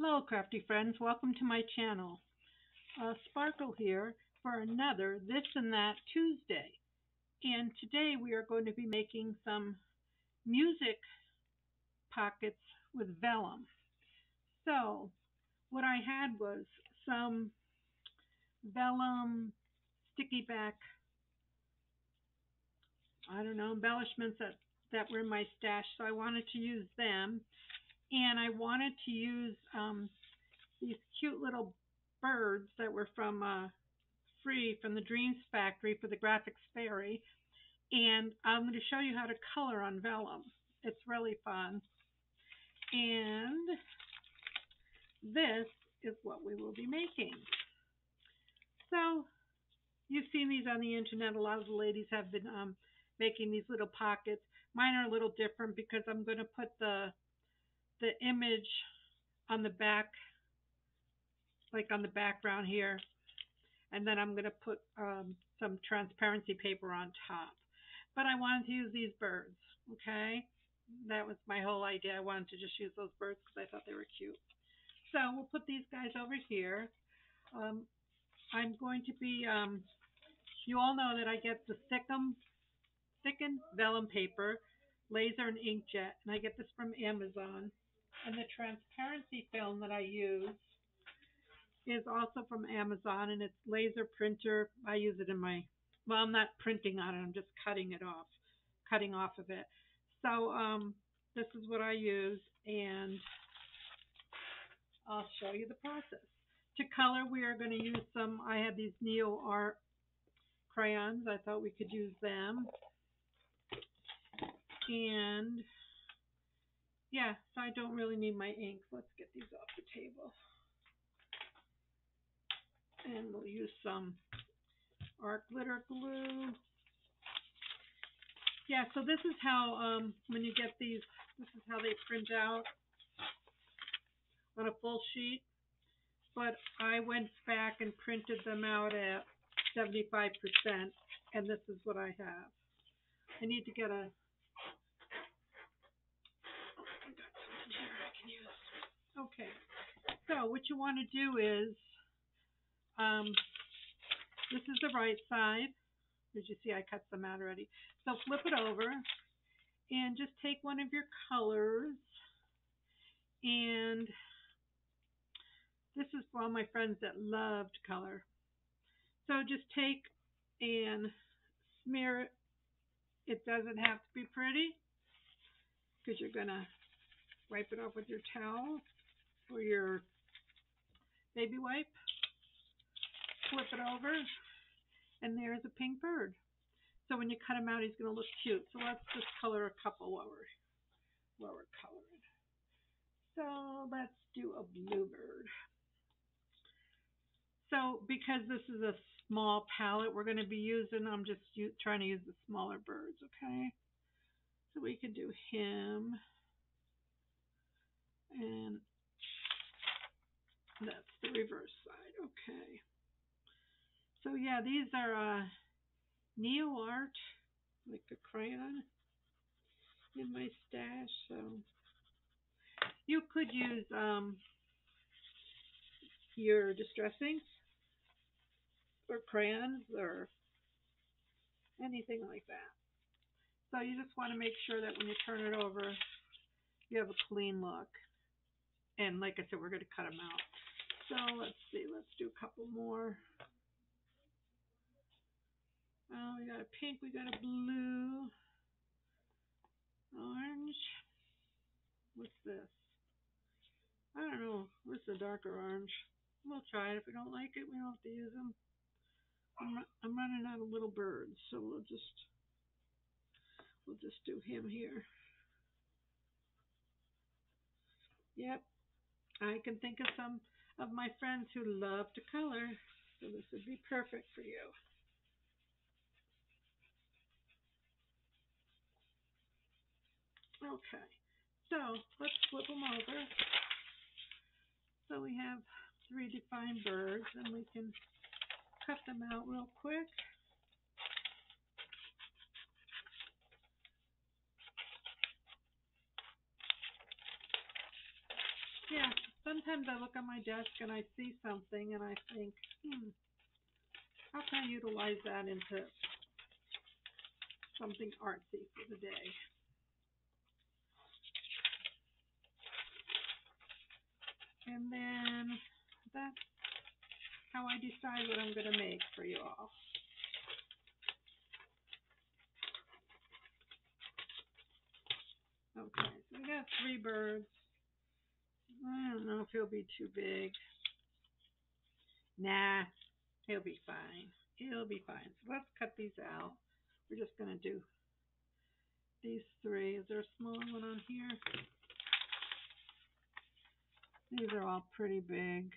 Hello, crafty friends. Welcome to my channel. Sparkle here for another This and That Tuesday. And today we are going to be making some music pockets with vellum. So what I had was some vellum sticky back, embellishments that were in my stash. So I wanted to use them. And I wanted to use these cute little birds that were from free from the Dreams Factory for the Graphics Fairy. And I'm going to show you how to color on vellum. It's really fun. And this is what we will be making. So you've seen these on the internet. A lot of the ladies have been making these little pockets. Mine are a little different because I'm going to put the image on the back, like on the background here, and then I'm going to put some transparency paper on top. But I wanted to use these birds, okay? That was my whole idea. I wanted to just use those birds because I thought they were cute. So we'll put these guys over here. I'm going to be, you all know that I get the thickened vellum paper, laser and inkjet, and I get this from Amazon. And the transparency film that I use is also from Amazon, and it's laser printer. I use it in my, well, I'm not printing on it, I'm just cutting off of it. So this is what I use, and I'll show you the process. To color, we are going to use some, I had these neoart crayons. I thought we could use them. And yeah, so I don't really need my inks. Let's get these off the table. And we'll use some art glitter glue. Yeah, so this is how, when you get these, this is how they print out on a full sheet. But I went back and printed them out at 75%, and this is what I have. I need to get a, I got something here I can use. Okay, so what you want to do is, this is the right side. As you see, I cut them out already. So flip it over and just take one of your colors. And this is for all my friends that love to color. So just take and smear it. It doesn't have to be pretty because you're going to wipe it off with your towel or your baby wipe. Flip it over, and there's a pink bird. So when you cut him out, he's going to look cute. So let's just color a couple while we're coloring. So let's do a blue bird. So because this is a small palette we're going to be using, I'm just trying to use the smaller birds, okay? So we can do him, and that's the reverse side, okay. So yeah, these are neoart, like a crayon in my stash. So you could use your distress inks or crayons or anything like that. So you just want to make sure that when you turn it over, you have a clean look. And like I said, we're going to cut them out. So let's see, let's do a couple more. Oh, we got a pink, we got a blue, orange. What's this? I don't know. What's the darker orange? We'll try it. If we don't like it, we don't have to use them. I'm running out of little birds, so we'll just do him here. Yep, I can think of some of my friends who love to color, so this would be perfect for you. Okay, so let's flip them over. So we have 3 defined birds, and we can cut them out real quick. Yeah, sometimes I look on my desk and I see something and I think, how can I utilize that into something artsy for the day? And then that's how I decide what I'm going to make for you all. Okay, so we got 3 birds. I don't know if he'll be too big. Nah, he'll be fine. He'll be fine. So let's cut these out. We're just going to do these 3. Is there a smaller one on here? These are all pretty big.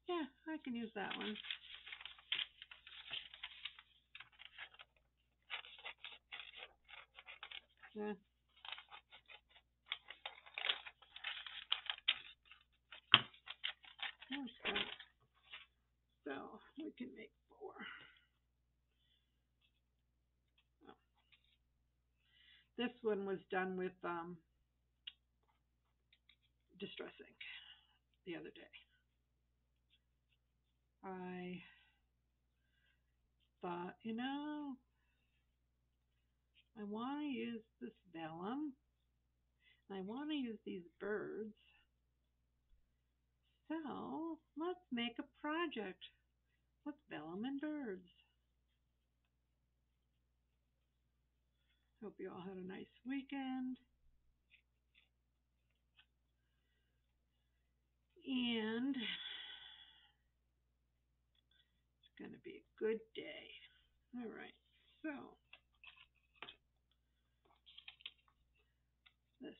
Yeah, I can use that one. Yeah. So we can make 4. Oh. This one was done with distress ink the other day. I thought, I want to use this vellum. I want to use these birds. So let's make a project with vellum and birds. Hope you all had a nice weekend. And it's going to be a good day. All right, so this is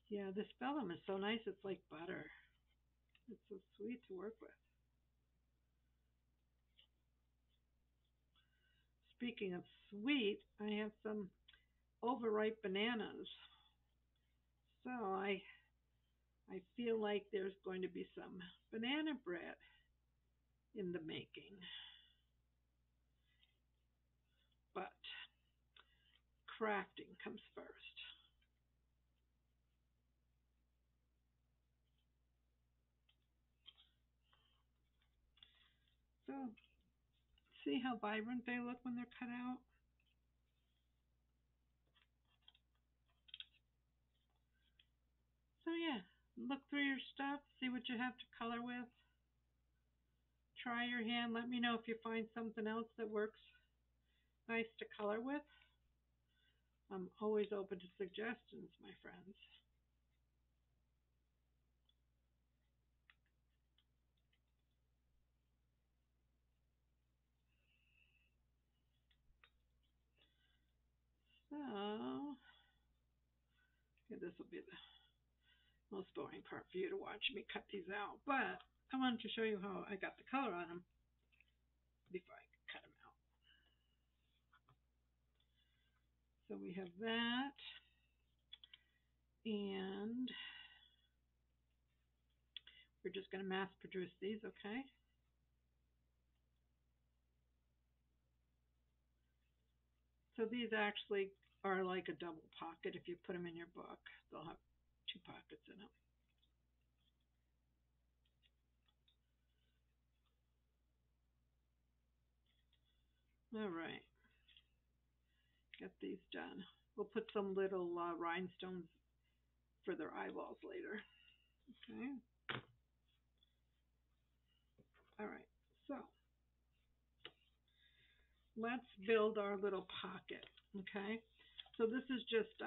yeah, this vellum is so nice. It's like butter. It's so sweet to work with. Speaking of sweet, I have some overripe bananas. So I feel like there's going to be some banana bread in the making. But crafting comes first. So see how vibrant they look when they're cut out? So yeah, look through your stuff, see what you have to color with. Try your hand. Let me know if you find something else that works nice to color with. I'm always open to suggestions, my friends. So, yeah, this will be the most boring part for you to watch me cut these out. But I wanted to show you how I got the color on them before I cut them out. So we have that. And we're just going to mass produce these, okay? So these actually are like a double pocket. If you put them in your book, they'll have 2 pockets in them. All right, get these done. We'll put some little rhinestones for their eyeballs later. Okay. All right, so let's build our little pocket. Okay, so this is just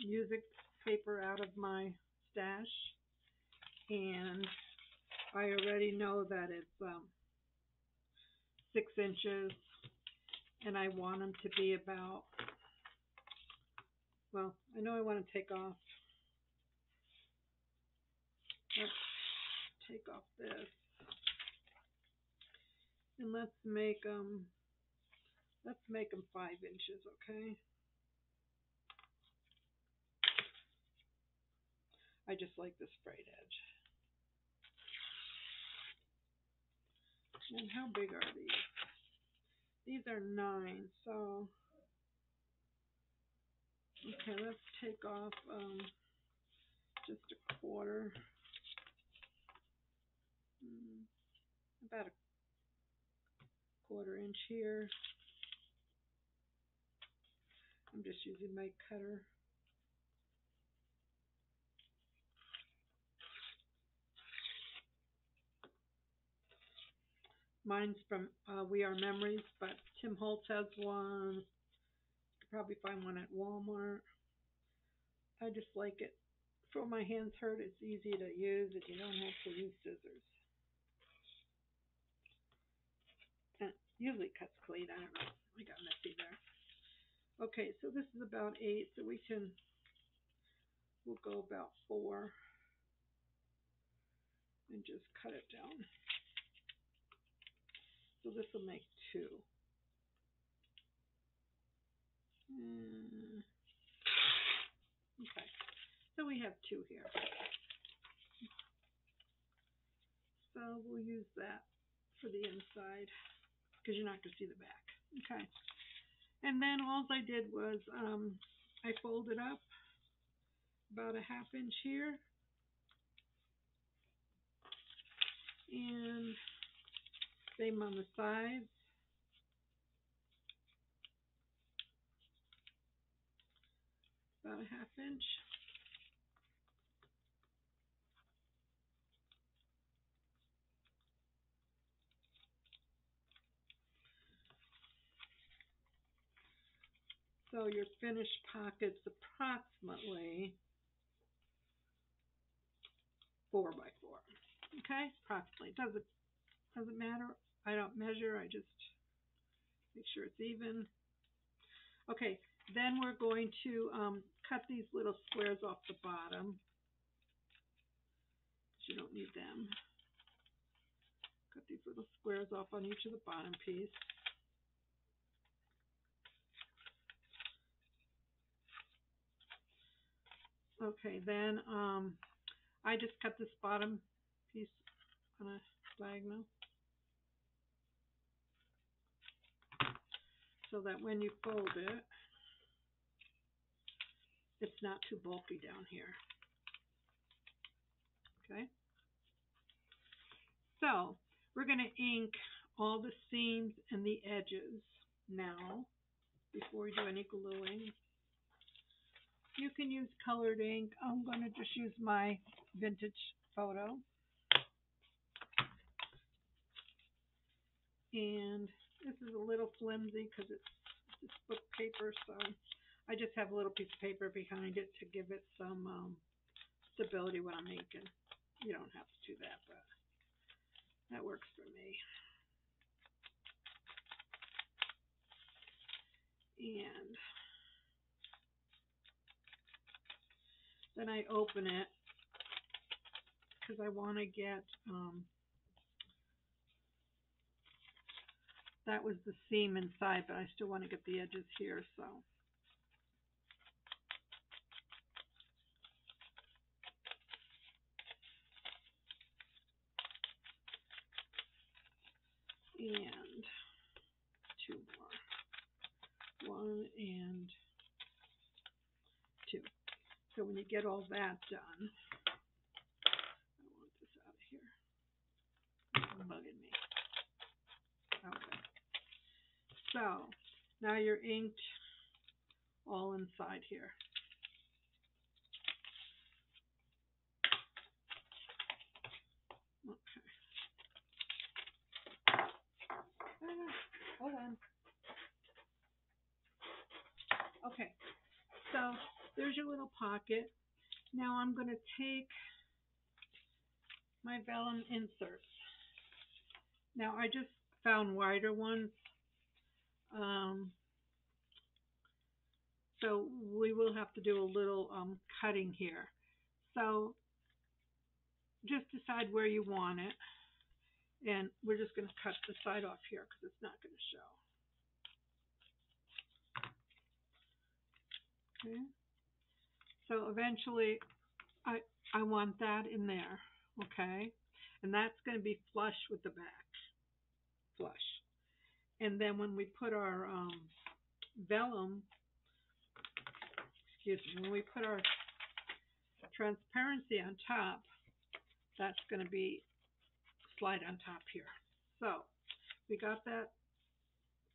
music paper out of my stash, and I already know that it's 6 inches, and I want them to be about, well, I know I want to take off, let's take off this, and let's make them 5 inches, okay? I just like the sprayed edge. And how big are these? These are 9, so Okay, let's take off just a quarter, about a quarter-inch here. I'm just using my cutter. Mine's from We Are Memories, but Tim Holtz has one. You could probably find one at Walmart. I just like it. For when my hands hurt, it's easy to use and you don't have to use scissors. And usually cuts clean. I don't know. I got messy there. Okay, so this is about 8, so we'll go about 4 and just cut it down. So this will make 2. Okay, so we have 2 here. So we'll use that for the inside because you're not going to see the back. Okay, and then all I did was I folded up about a 1/2 inch here, and same on the sides. About a 1/2 inch. So your finished pocket's approximately 4 by 4. Okay, approximately. Doesn't matter. I don't measure. I just make sure it's even. Okay, then we're going to cut these little squares off the bottom. You don't need them. Cut these little squares off on each of the bottom piece. Okay, then I just cut this bottom piece on a diagonal so that when you fold it, it's not too bulky down here. Okay, so we're going to ink all the seams and the edges now before we do any gluing. You can use colored ink. I'm going to just use my vintage photo. And this is a little flimsy because it's just book paper, so I just have a little piece of paper behind it to give it some stability when I'm inking. You don't have to do that, but that works for me. And then I open it because I want to get, that was the seam inside, but I still want to get the edges here, so. And 2 more. 1 and 2. So when you get all that done, I want this out of here. It's bugging me. Okay. So now you're inked all inside here. Okay. Hold on. Okay. So there's your little pocket. Now I'm going to take my vellum inserts. Now I just found wider ones. So we will have to do a little cutting here. So just decide where you want it. And we're just going to cut the side off here because it's not going to show. Okay. So eventually I want that in there. Okay. And that's going to be flush with the back. Flush. And then when we put our vellum, excuse me, when we put our transparency on top, that's going to be slide on top here. So we got that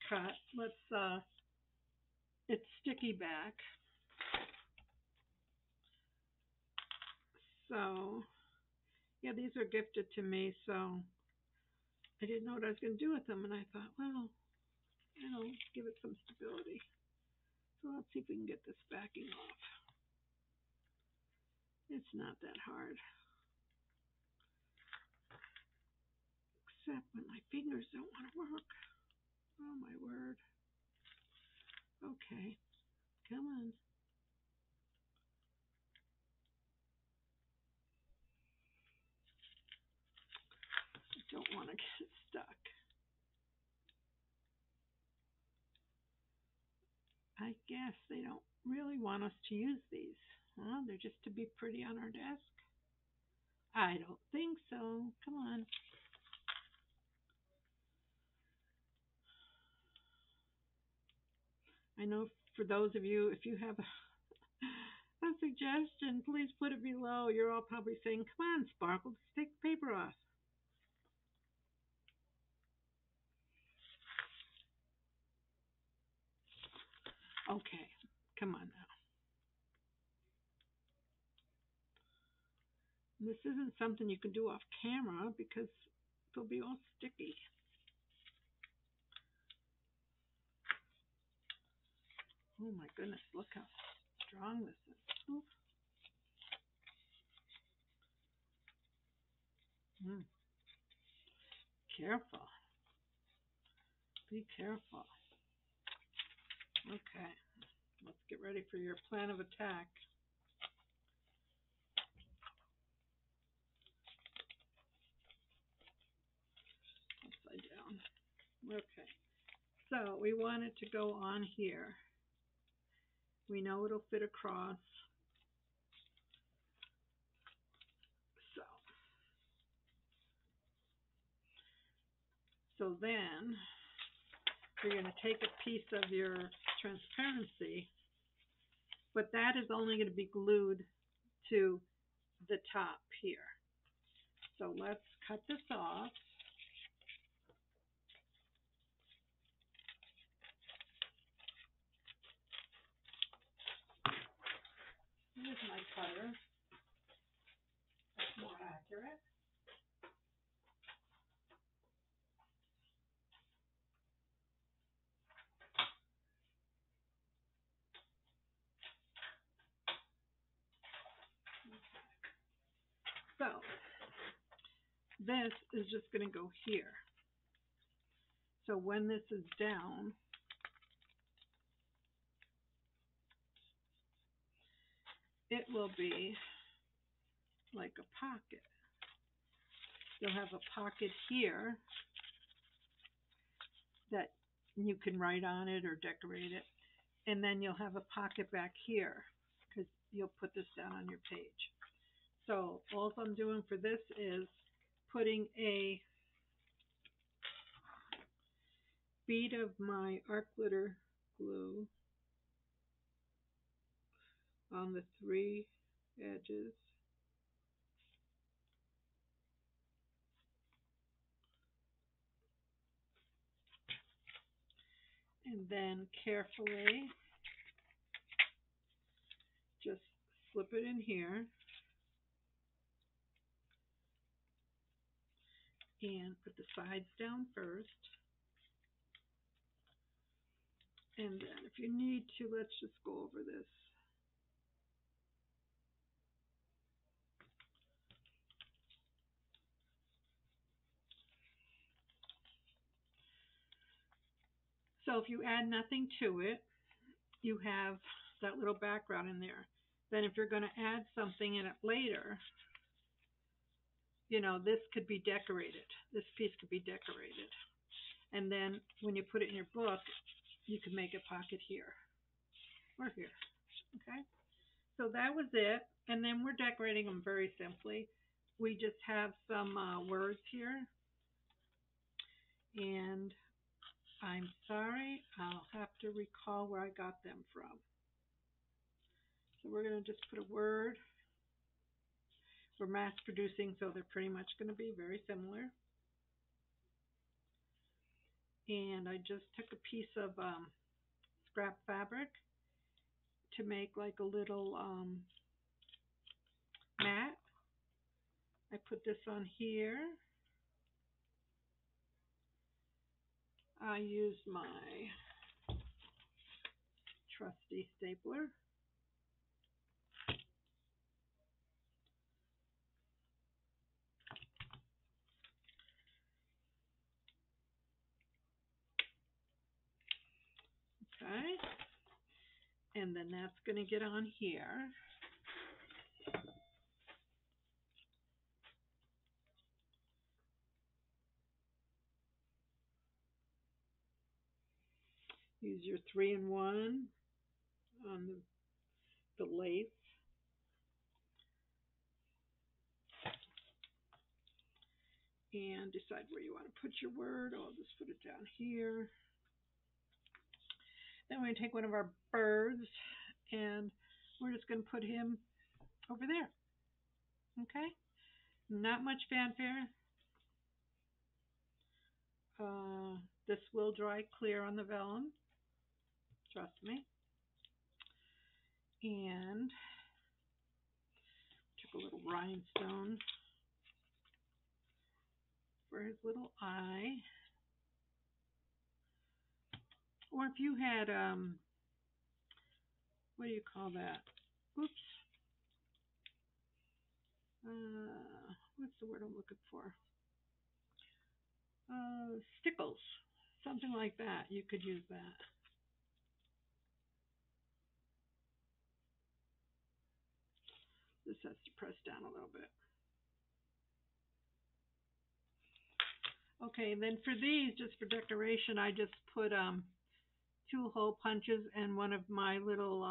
cut. Let's, it's sticky back. So, yeah, these are gifted to me, so I didn't know what I was going to do with them, and I thought, well, give it some stability. So let's see if we can get this backing off. It's not that hard. Except when my fingers don't want to work. Oh, my word. Okay, come on. I don't want to get stuck. I guess they don't really want us to use these. Huh? They're just to be pretty on our desk. I don't think so. Come on. I know for those of you, if you have a suggestion, please put it below. You're all probably saying, come on, Sparkle, just take the paper off. Okay, come on now. This isn't something you can do off camera because it'll be all sticky. Oh my goodness, look how strong this is. Oof. Mm. Careful. Be careful. Okay, let's get ready for your plan of attack. Upside down. Okay, so we want it to go on here. We know it'll fit across. So then you're going to take a piece of your transparency, but that is only going to be glued to the top here. So let's cut this off. Here's my cutter. That's more accurate. So this is just going to go here. So when this is down, it will be like a pocket. You'll have a pocket here that you can write on it or decorate it. And then you'll have a pocket back here because you'll put this down on your page. So all I'm doing for this is putting a bead of my art glitter glue on the 3 edges. And then carefully just slip it in here and put the sides down first. And then if you need to, let's just go over this. So if you add nothing to it, you have that little background in there. Then if you're going to add something in it later, you know, this could be decorated. This piece could be decorated. And then when you put it in your book, you can make a pocket here or here. Okay? So that was it. And then we're decorating them very simply. We just have some words here. And I'm sorry, I'll have to recall where I got them from. So we're going to just put a word. We're mass producing, so they're pretty much going to be very similar. And I just took a piece of scrap fabric to make like a little mat. I put this on here. I used my trusty stapler. Okay. And then that's going to get on here. Use your 3-in-1 on the lace. And decide where you want to put your word. I'll just put it down here. Then we're going to take one of our birds and we're just going to put him over there. Okay? Not much fanfare. This will dry clear on the vellum. Trust me. And took a little rhinestone for his little eye. Or if you had, what do you call that? Oops. What's the word I'm looking for? Stickles. Something like that. You could use that. This has to press down a little bit. Okay, and then for these, just for decoration, I just put 2 hole punches and one of my little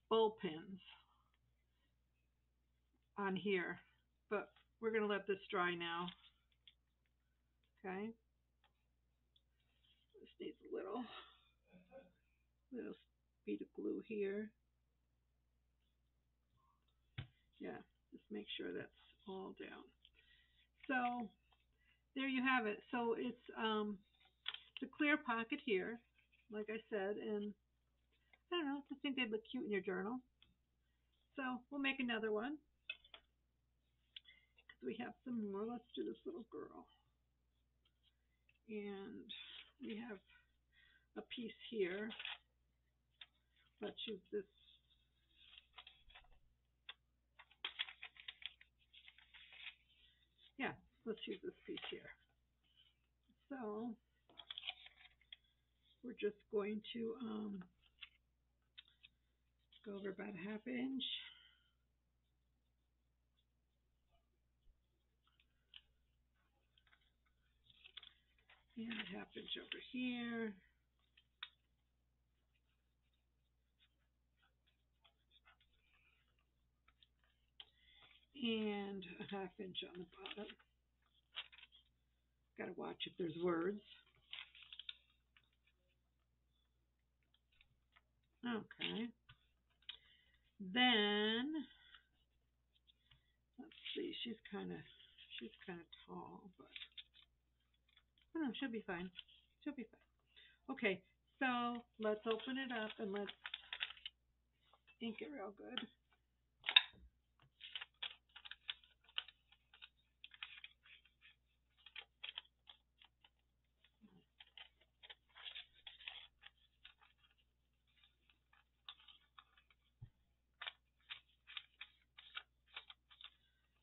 bowl pins on here. But we're going to let this dry now. Okay. This needs a little bead of glue here. Yeah, just make sure that's all down. So there you have it. So it's a clear pocket here, like I said, and I don't know, I think they'd look cute in your journal. So we'll make another one because we have some more. Let's do this little girl. And we have a piece here. Let's use this. Yeah, let's use this piece here. So we're just going to go over about a 1/2 inch. And a 1/2 inch over here. And a 1/2 inch on the bottom. Got to watch if there's words. Okay. Then let's see. She's kind of tall, but I don't know. She'll be fine. She'll be fine. Okay. So let's open it up and let's ink it real good.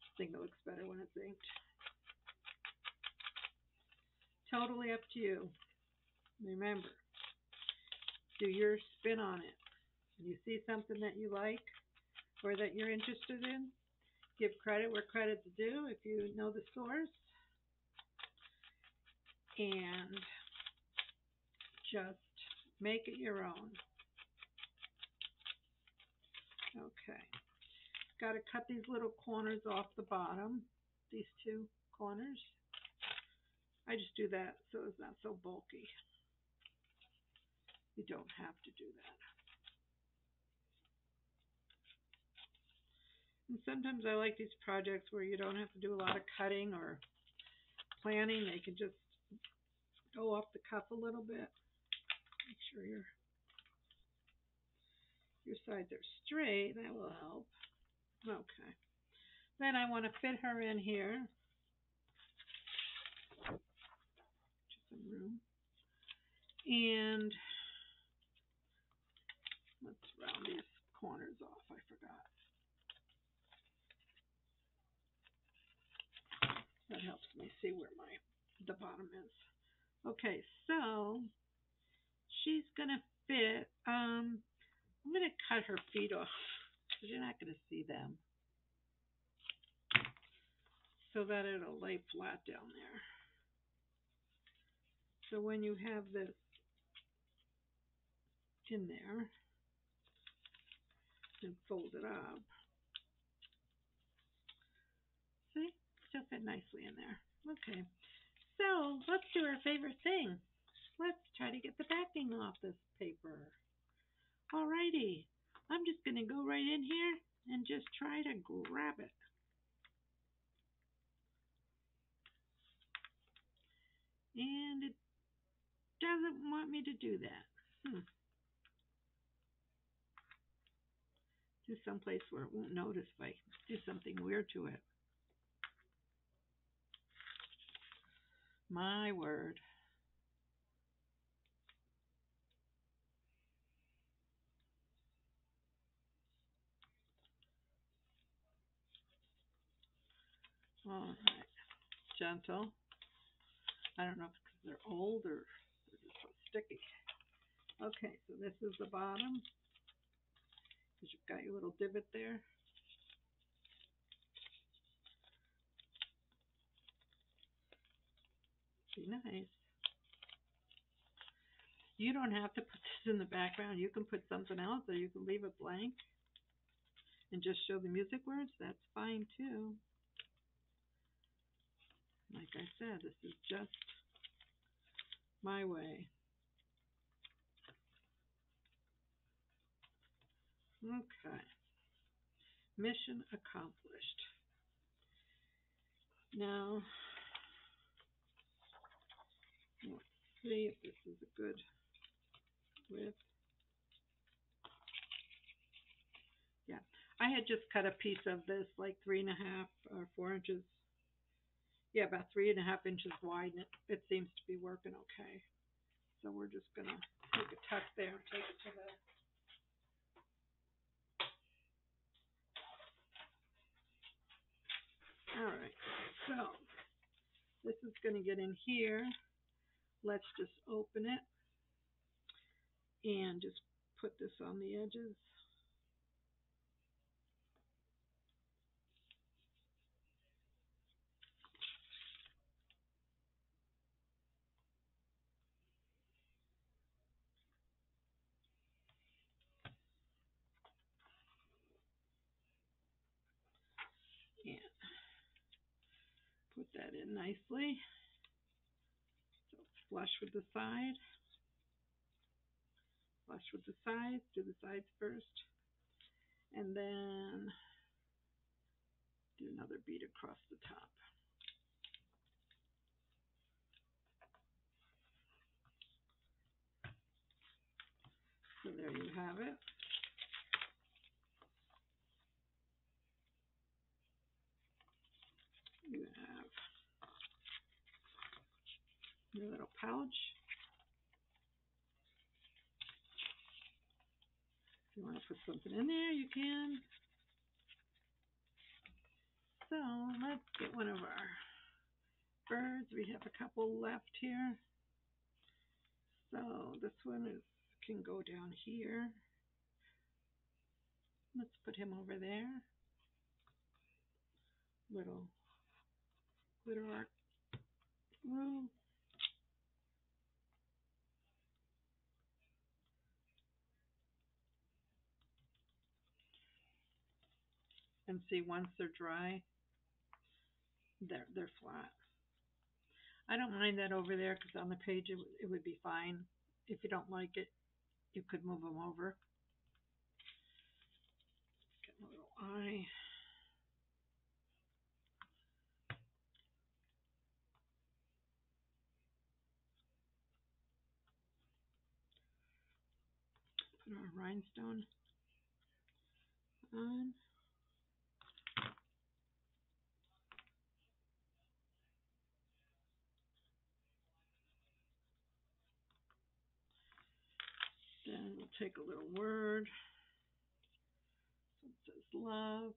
I think it looks better when it's inked. Totally up to you. Remember, do your spin on it. When you see something that you like or that you're interested in, give credit where credit's due if you know the source. And just make it your own. Okay. Got to cut these little corners off the bottom, these 2 corners. I just do that so it's not so bulky. You don't have to do that. And sometimes I like these projects where you don't have to do a lot of cutting or planning. They can just go off the cuff a little bit. Make sure your sides are straight. That will help. Okay. Then I want to fit her in here. Just some room. And let's round these corners off. I forgot. That helps me see where the bottom is. Okay, so she's gonna fit. I'm gonna cut her feet off because you're not gonna see them, so that it'll lay flat down there. So when you have this in there and fold it up, see, she'll fit nicely in there. Okay, so let's do our favorite thing. Let's try to get the backing off this paper. Alrighty, I'm just gonna go right in here and just try to grab it. And it doesn't want me to do that. Do someplace where it won't notice if I do something weird to it. My word. All right. Gentle. I don't know if it's because they're old or they're just so sticky. Okay, so this is the bottom. Because you've got your little divot there. Be nice. You don't have to put this in the background. You can put something else, or you can leave it blank and just show the music words. That's fine too. Like I said, this is just my way. Okay. Mission accomplished. Now, let's see if this is a good width. Yeah, I had just cut a piece of this like 3.5 or 4 inches. Yeah, about 3.5 inches wide, and it seems to be working okay. So we're just gonna take a tuck there and take it to the. All right, so this is gonna get in here. Let's just open it and just put this on the edges. And put that in nicely. So it's flush with the side. Flush with the sides. Do the sides first. And then do another bead across the top. So there you have it. You have your little pouch. If you want to put something in there, you can. So let's get one of our birds. We have a couple left here. So this one can go down here. Let's put him over there. Little glitter art glue. And see, once they're dry, they're flat. I don't mind that over there because on the page it would be fine. If you don't like it, you could move them over. Get a little eye. Put our rhinestone on. Then we'll take a little word. So it says love.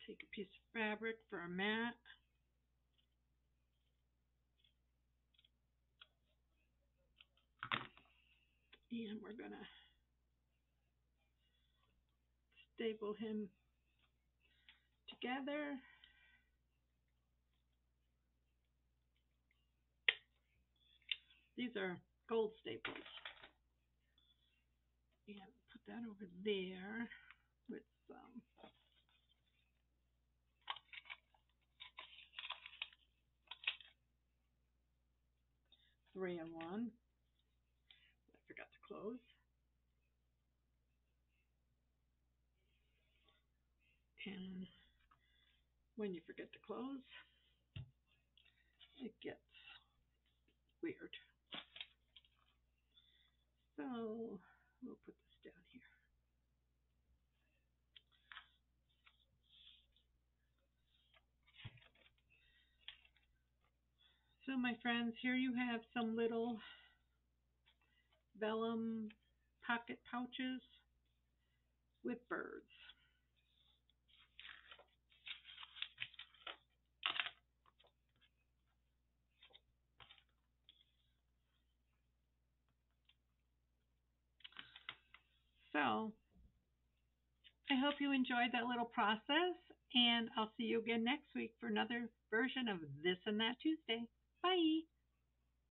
Take a piece of fabric for a mat. And we're going to staple him together. These are gold staples. And put that over there with some 3-in-1. I forgot to close. And when you forget to close, it gets weird. So we'll put this down here. So my friends, here you have some little vellum pocket pouches with birds. So I hope you enjoyed that little process, and I'll see you again next week for another version of This and That Tuesday. Bye.